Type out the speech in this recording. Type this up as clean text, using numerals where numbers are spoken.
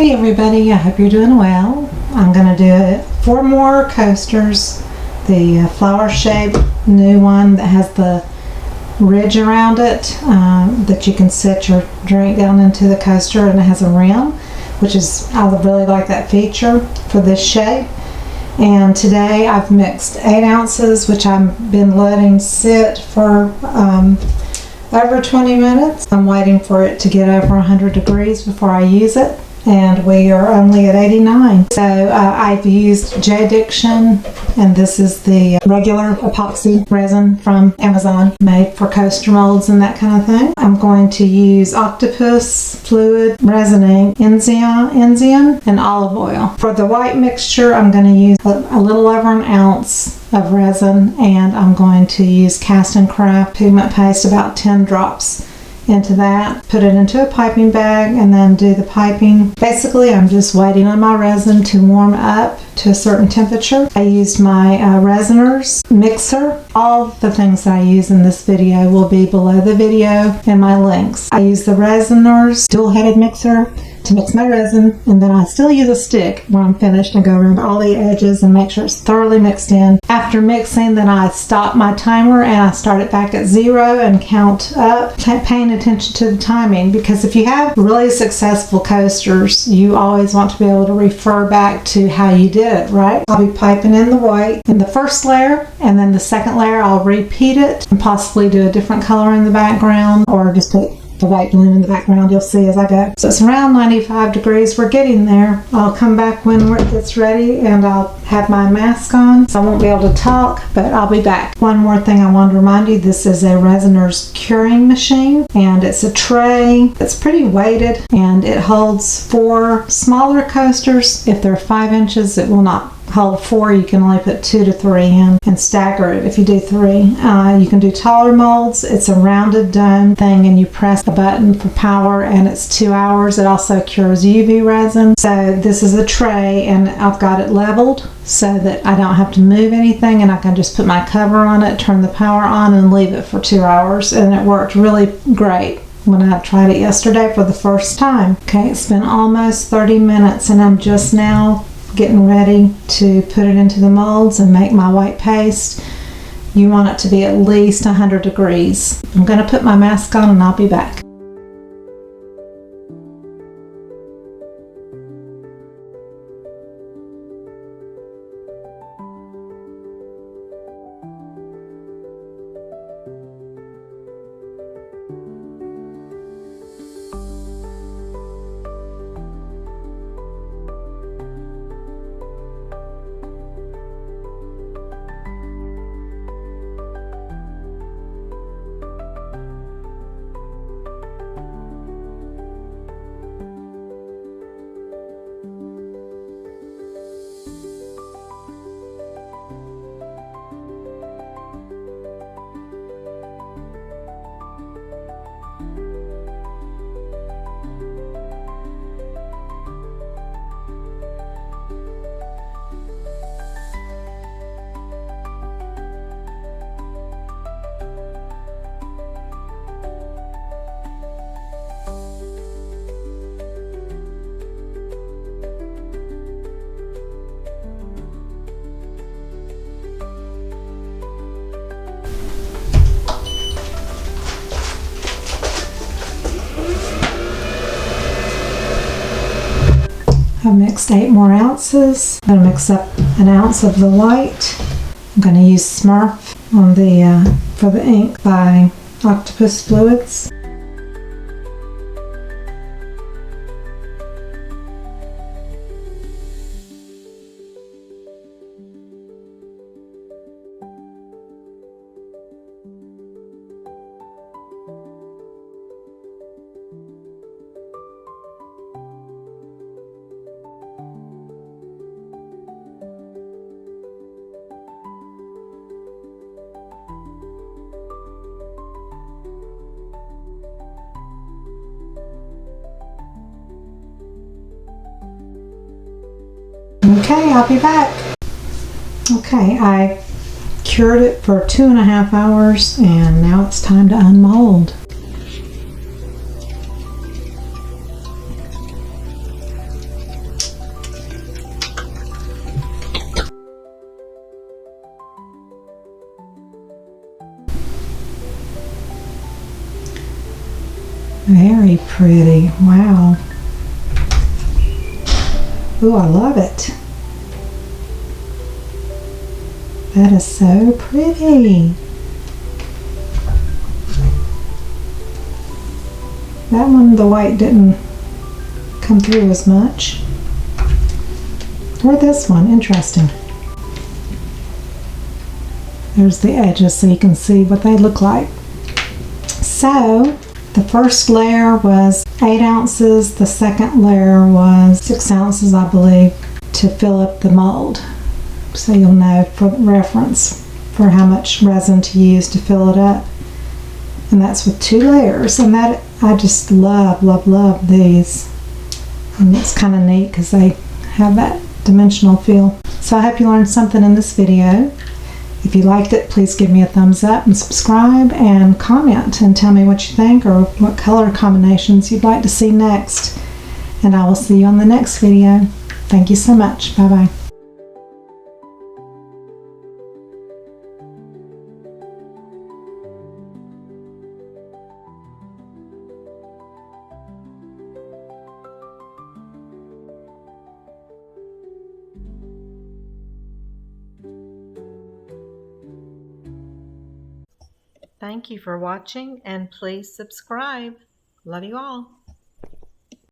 Hey everybody, I hope you're doing well. I'm going to do 4 more coasters. The flower shaped new one that has the ridge around it that you can set your drink down into the coaster, and it has a rim, which is, I really like that feature for this shape. And today I've mixed 8 ounces, which I've been letting sit for over 20 minutes. I'm waiting for it to get over 100 degrees before I use it, and we are only at 89. So I've used J Diction, and this is the regular epoxy resin from Amazon, made for coaster molds and that kind of thing. I'm going to use Octopus Fluid Resin Ink, Enzian, and olive oil. For the white mixture, I'm going to use a little over an ounce of resin, and I'm going to use Cast and Craft pigment paste, about 10 drops into that. Put it into a piping bag and then do the piping. Basically, I'm just waiting on my resin to warm up to a certain temperature. I used my Resiners mixer. All the things that I use in this video will be below the video in my links. I use the Resiners dual-headed mixer to mix my resin, and then I still use a stick when I'm finished and go around all the edges and make sure it's thoroughly mixed in. After mixing, then I stop my timer and I start it back at 0 and count up, paying attention to the timing, because if you have really successful coasters, you always want to be able to refer back to how you did it, right? I'll be piping in the white in the first layer, and then the second layer I'll repeat it and possibly do a different color in the background, or just put the white balloon in the background. You'll see as I go. So it's around 95 degrees. We're getting there. I'll come back when it gets ready, and I'll have my mask on, so I won't be able to talk, but I'll be back. One more thing I wanted to remind you, this is a Resiners curing machine, and it's a tray that's pretty weighted, and it holds 4 smaller coasters. If they're 5 inches, it will not hold 4. You can only put 2 to 3 in and stagger it if you do 3. You can do taller molds. It's a rounded dome thing, and you press a button for power, and it's 2 hours. It also cures UV resin. So this is a tray, and I've got it leveled so that I don't have to move anything, and I can just put my cover on it, turn the power on, and leave it for 2 hours, and it worked really great when I tried it yesterday for the first time. Okay, it's been almost 30 minutes, and I'm just now getting ready to put it into the molds and make my white paste. You want it to be at least 100 degrees. I'm going to put my mask on, and I'll be back. I've mixed 8 more ounces. I'm going to mix up an ounce of the white. I'm going to use Smurf on the for the ink by Octopus Fluids. Okay, I'll be back. Okay, I cured it for 2.5 hours, and now it's time to unmold. Very pretty. Wow. Ooh, I love it. That is so pretty. That one, the white didn't come through as much. Or this one, interesting. There's the edges so you can see what they look like. So, the first layer was 8 ounces, the second layer was 6 ounces, I believe, to fill up the mold. So you'll know for reference for how much resin to use to fill it up. And that's with 2 layers. And that, I just love, love, love these. And it's kind of neat because they have that dimensional feel. So I hope you learned something in this video. If you liked it, please give me a thumbs up and subscribe and comment and tell me what you think or what color combinations you'd like to see next. And I will see you on the next video. Thank you so much. Bye-bye. Thank you for watching and please subscribe. Love you all.